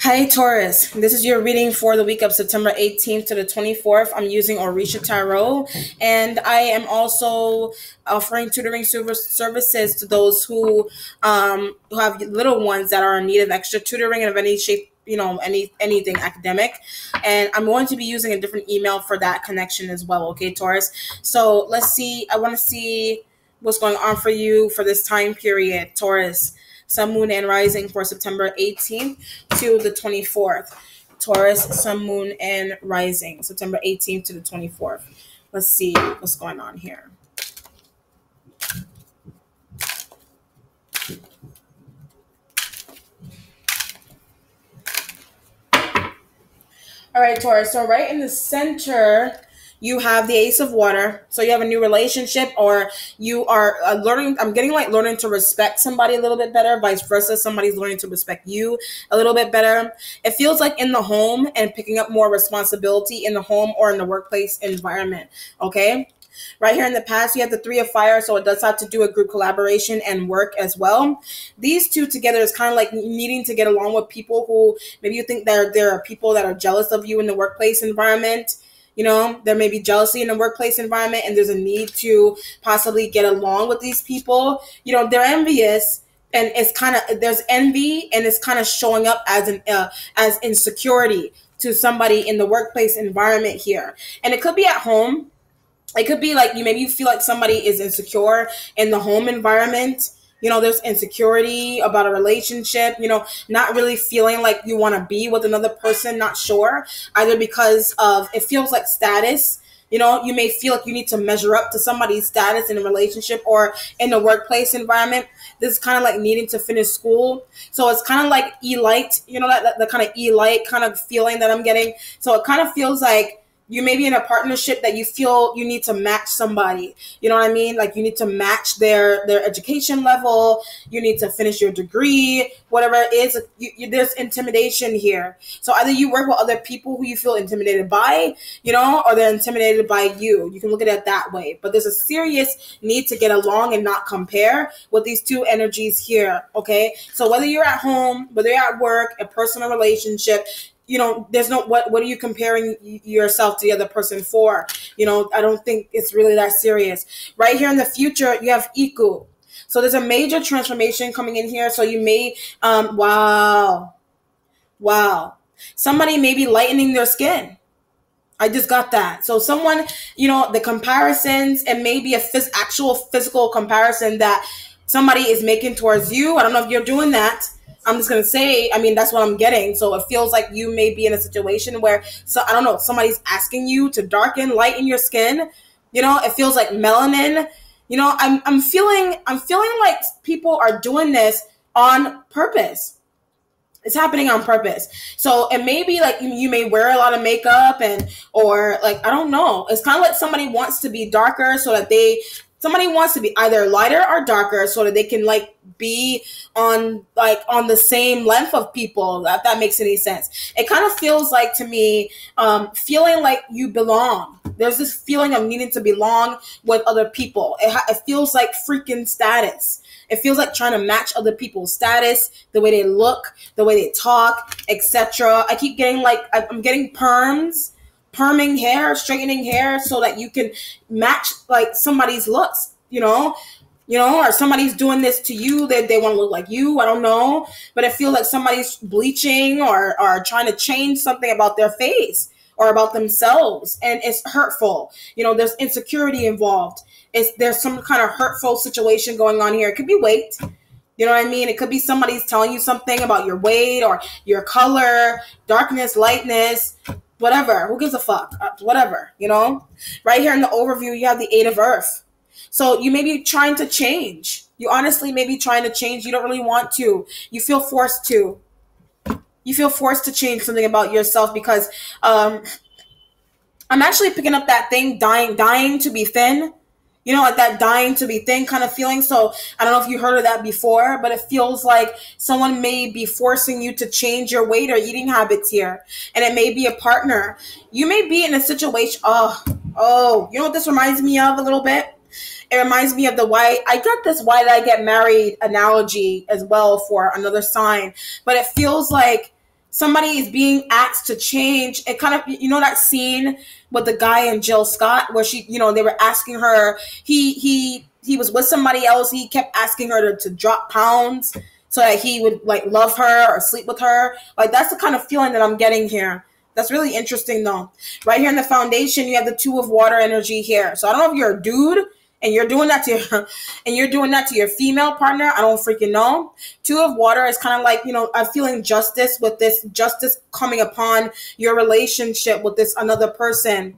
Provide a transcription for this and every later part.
Hi, Taurus. This is your reading for the week of September 18th to the 24th. I'm using Orisha Tarot, and I am also offering tutoring services to those who have little ones that are in need of extra tutoring and of any shape, anything academic. And I'm going to be using a different email for that connection as well. Okay, Taurus. So let's see. I want to see what's going on for you for this time period, Taurus. Sun, Moon, and Rising for September 18th to the 24th. Taurus, Sun, Moon, and Rising, September 18th to the 24th. Let's see what's going on here. All right, Taurus. So right in the center, you have the Ace of Water. So you have a new relationship, or you are learning. I'm getting like learning to respect somebody a little bit better. Vice versa, somebody's learning to respect you a little bit better. It feels like in the home and picking up more responsibility in the home or in the workplace environment. Okay. Right here in the past, you have the Three of Fire, so it does have to do with group collaboration and work as well. These two together is kind of like needing to get along with people who maybe you think there are people that are jealous of you in the workplace environment. There may be jealousy in the workplace environment, and there's a need to possibly get along with these people. They're envious, and it's kind of there's envy, and it's kind of showing up as insecurity to somebody in the workplace environment here, and it could be at home. It could be like maybe you feel like somebody is insecure in the home environment. There's insecurity about a relationship, not really feeling like you want to be with another person, not sure, either because of it feels like status. You may feel like you need to measure up to somebody's status in a relationship or in the workplace environment. This is kind of like needing to finish school. So it's kind of like elite, that the kind of elite kind of feeling that I'm getting. So it kind of feels like you may be in a partnership that you feel you need to match somebody. You know what I mean? Like you need to match their education level. You need to finish your degree, whatever it is. There's intimidation here. So either you work with other people who you feel intimidated by, or they're intimidated by you. You can look at it that way. But there's a serious need to get along and not compare with these two energies here, okay? So whether you're at home, whether you're at work, a personal relationship, there's no what are you comparing yourself to the other person for? I don't think it's really that serious. Right here in the future, you have Iku. So there's a major transformation coming in here. So you may, wow. Somebody may be lightening their skin. I just got that. So someone, the comparisons and maybe actual physical comparison that somebody is making towards you. I don't know if you're doing that. I'm just going to say, that's what I'm getting. So it feels like you may be in a situation where, I don't know, somebody's asking you to lighten your skin. It feels like melanin. I'm feeling like people are doing this on purpose. It's happening on purpose. So it may be like you may wear a lot of makeup or like, I don't know. It's kind of like somebody wants to be darker so that somebody wants to be either lighter or darker so that they can like be on the same length of people, if that makes any sense. It kind of feels like to me, feeling like you belong. There's this feeling of needing to belong with other people. It feels like freaking status. It feels like trying to match other people's status, the way they look, the way they talk, etc. I keep getting I'm getting perming hair, straightening hair so that you can match like somebody's looks, or somebody's doing this to you that they want to look like you. I don't know, but I feel like somebody's bleaching or trying to change something about their face or about themselves, and it's hurtful. There's insecurity involved. There's some kind of hurtful situation going on here. It could be weight. You know what I mean? It could be somebody's telling you something about your weight or your color, darkness, lightness, whatever. Who gives a fuck? Whatever, Right here in the overview, you have the Eight of Earth. So you may be trying to change. You honestly may be trying to change. You don't really want to. You feel forced to. You feel forced to change something about yourself because I'm actually picking up that thing, dying to be thin. Like that dying to be thin kind of feeling. So I don't know if you heard of that before, but it feels like someone may be forcing you to change your weight or eating habits here. And it may be a partner. You may be in a situation. Oh, you know what this reminds me of a little bit? It reminds me of I got this why did I get married analogy as well for another sign. But it feels like Somebody is being asked to change. It kind of, that scene with the guy and Jill Scott where she, they were asking her, he was with somebody else. He kept asking her to drop pounds so that he would like love her or sleep with her. Like that's the kind of feeling that I'm getting here. That's really interesting though. Right here in the foundation, you have the Two of Water energy here. So I don't know if you're a dude and you're doing that to your female partner. I don't freaking know. Two of Water is kind of like, I'm feeling justice with this justice coming upon your relationship with this another person.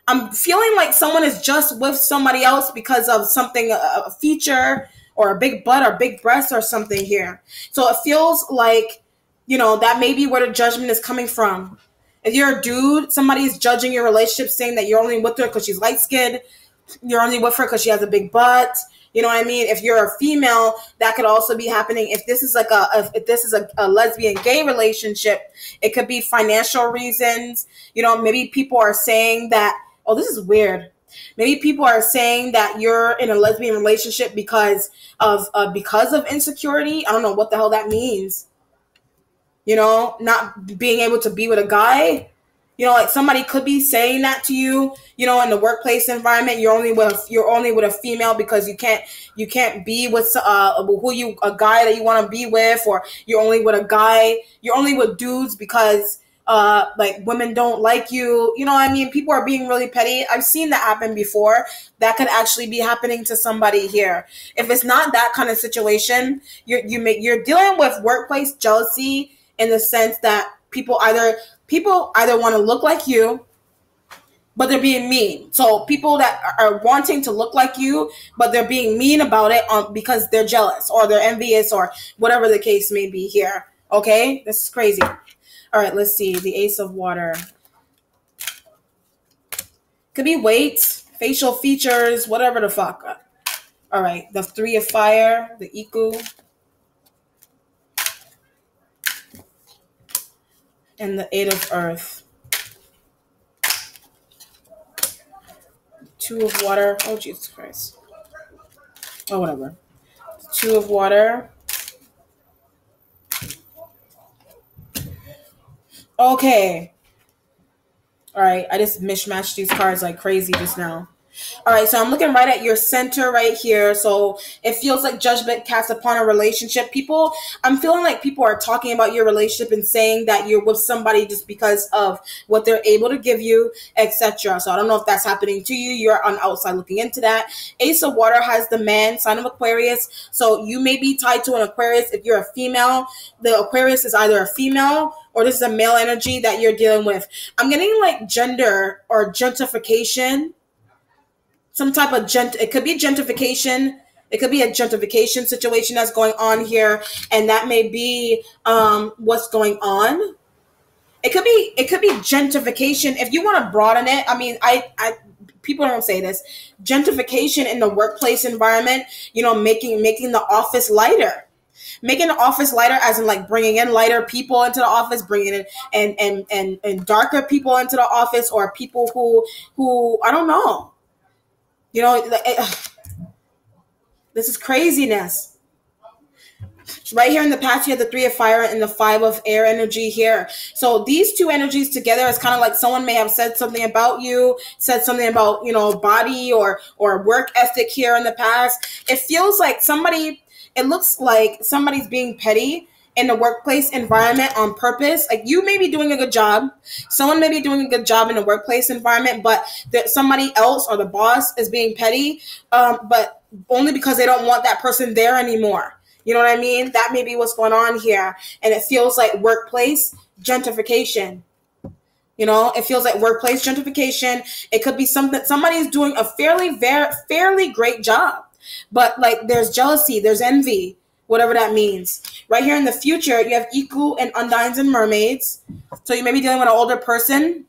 I'm feeling like someone is just with somebody else because of something, a feature or a big butt or big breast or something here. So it feels like, that may be where the judgment is coming from. If you're a dude, somebody's judging your relationship, saying that you're only with her because she's light-skinned. You're only with her because she has a big butt. You know what I mean? If you're a female, that could also be happening. If this is like a lesbian gay relationship, it could be financial reasons. Maybe people are saying that, oh, this is weird. Maybe people are saying that you're in a lesbian relationship because of insecurity. I don't know what the hell that means. Not being able to be with a guy. Like somebody could be saying that to you, in the workplace environment. You're only with a female because you can't be with a guy that you want to be with, or you're only with a guy. You're only with dudes because like women don't like you. You know what I mean? People are being really petty. I've seen that happen before. That could actually be happening to somebody here. If it's not that kind of situation, you're dealing with workplace jealousy in the sense that people either want to look like you, but they're being mean. So people that are wanting to look like you, but they're being mean about it because they're jealous or they're envious or whatever the case may be here. Okay? This is crazy. All right, let's see. The Ace of Water. Could be weight, facial features, whatever the fuck. All right, the Three of Fire, the Iku. And the Eight of Earth. Two of Water. Oh, Jesus Christ. Oh, whatever. Two of Water. Okay. All right. I just mishmashed these cards like crazy just now. All right, so I'm looking right at your center right here. So it feels like judgment cast upon a relationship. I'm feeling like people are talking about your relationship and saying that you're with somebody just because of what they're able to give you, etc. So I don't know if that's happening to you. You're on the outside looking into that. Ace of Water has the man, sign of Aquarius. So you may be tied to an Aquarius. If you're a female, the Aquarius is either a female or this is a male energy that you're dealing with. I'm getting like gender or gentrification. Some type of it could be gentrification. It could be a gentrification situation that's going on here, and that may be what's going on. It could be gentrification. If you want to broaden it, I mean, I people don't say this. Gentrification in the workplace environment, making the office lighter. Making the office lighter, as in like bringing in lighter people into the office, bringing in and darker people into the office, or people who I don't know. This is craziness. Right here in the past, you have the Three of Fire and the Five of Air energy here. So these two energies together is kind of like someone may have said something about you, said something about, body or work ethic here in the past. It feels like it looks like somebody's being petty in the workplace environment on purpose. Like you may be doing a good job. Someone may be doing a good job in the workplace environment, but somebody else or the boss is being petty, but only because they don't want that person there anymore. You know what I mean? That may be what's going on here. And it feels like workplace gentrification. It feels like workplace gentrification. It could be something somebody's doing a fairly great job, but like there's jealousy, there's envy, whatever that means. Right here in the future, you have Iku and Undines and Mermaids. So you may be dealing with an older person.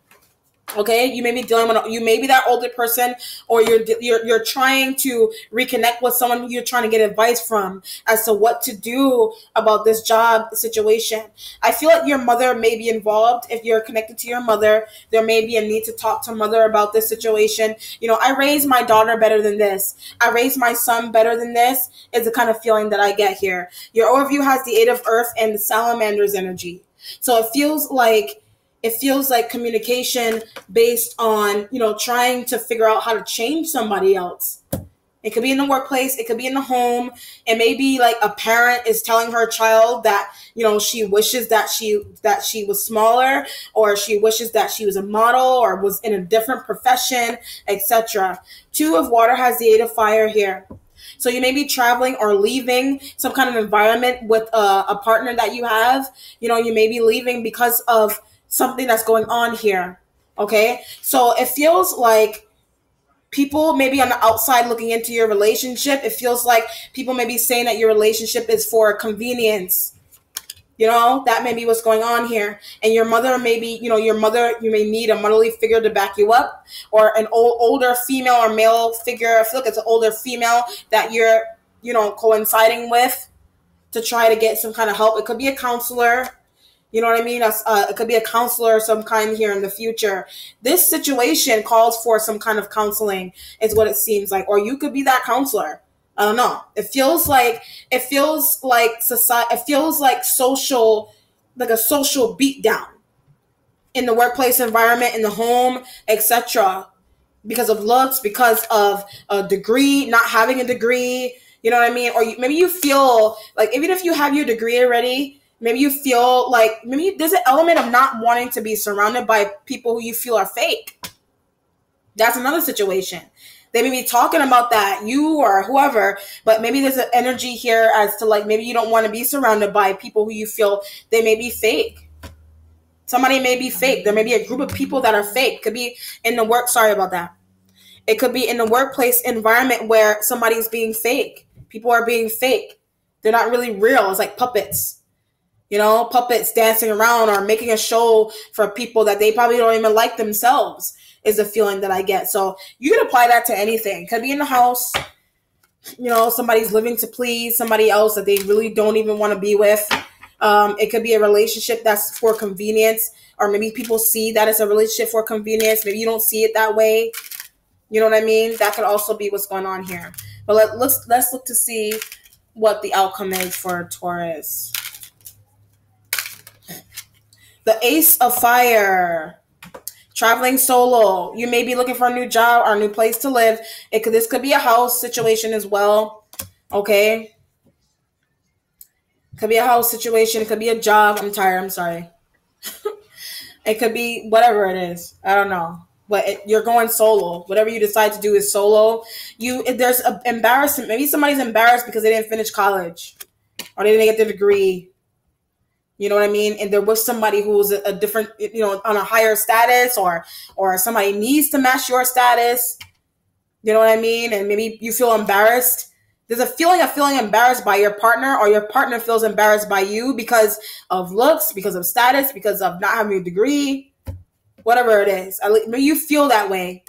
Okay, you may be that older person, or you're trying to reconnect with someone you're trying to get advice from as to what to do about this job situation. I feel like your mother may be involved. If you're connected to your mother, there may be a need to talk to mother about this situation. I raised my daughter better than this. I raised my son better than this is the kind of feeling that I get here. Your overview has the Eight of Earth and the Salamander's energy. So it feels like communication based on, trying to figure out how to change somebody else. It could be in the workplace. It could be in the home. It may be like a parent is telling her child that, she wishes that she was smaller, or she wishes that she was a model or was in a different profession, etc. Two of water has the eight of fire here. So you may be traveling or leaving some kind of environment with a partner that you have. You may be leaving because of something that's going on here. Okay. So it feels like people maybe on the outside looking into your relationship. It feels like people may be saying that your relationship is for convenience. That may be what's going on here. And your mother may be, you may need a motherly figure to back you up, or an older female or male figure. I feel like it's an older female that you're, coinciding with to try to get some kind of help. It could be a counselor. You know what I mean? It could be a counselor of some kind here in the future. This situation calls for some kind of counseling, is what it seems like. Or you could be that counselor. I don't know. It feels like society. It feels like a social beatdown in the workplace environment, in the home, etc. Because of looks, because of a degree, not having a degree. You know what I mean? Or maybe you feel like even if you have your degree already, maybe you feel like maybe there's an element of not wanting to be surrounded by people who you feel are fake. That's another situation. They may be talking about that, you or whoever, but maybe there's an energy here as to like maybe you don't want to be surrounded by people who you feel they may be fake. Somebody may be fake. There may be a group of people that are fake. Could be in the work. Sorry about that. It could be in the workplace environment where somebody's being fake. People are being fake. They're not really real. It's like puppets. Puppets dancing around or making a show for people that they probably don't even like themselves, is the feeling that I get. So you can apply that to anything. Could be in the house. Somebody's living to please somebody else that they really don't even want to be with. It could be a relationship that's for convenience, or maybe people see that it's a relationship for convenience. Maybe you don't see it that way. You know what I mean? That could also be what's going on here. But let's look to see what the outcome is for Taurus. The Ace of Fire. Traveling solo. You may be looking for a new job or a new place to live. This could be a house situation as well. Okay. Could be a house situation. It could be a job. I'm tired. I'm sorry. It could be whatever it is. I don't know. But you're going solo. Whatever you decide to do is solo. There's embarrassment. Maybe somebody's embarrassed because they didn't finish college or they didn't get their degree. You know what I mean? And there was somebody who was a different, on a higher status, or somebody needs to match your status. You know what I mean? And maybe you feel embarrassed. There's a feeling of feeling embarrassed by your partner, or your partner feels embarrassed by you because of looks, because of status, because of not having a degree, whatever it is. Maybe you feel that way.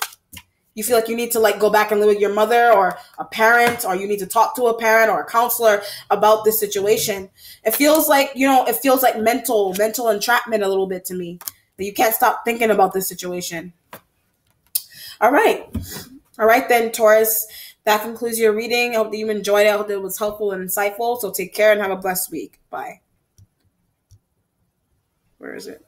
You feel like you need to go back and live with your mother or a parent, or you need to talk to a parent or a counselor about this situation. It feels like, mental entrapment a little bit to me, that you can't stop thinking about this situation. All right then, Taurus, that concludes your reading. I hope that you enjoyed it. I hope that it was helpful and insightful. So take care and have a blessed week. Bye. Where is it?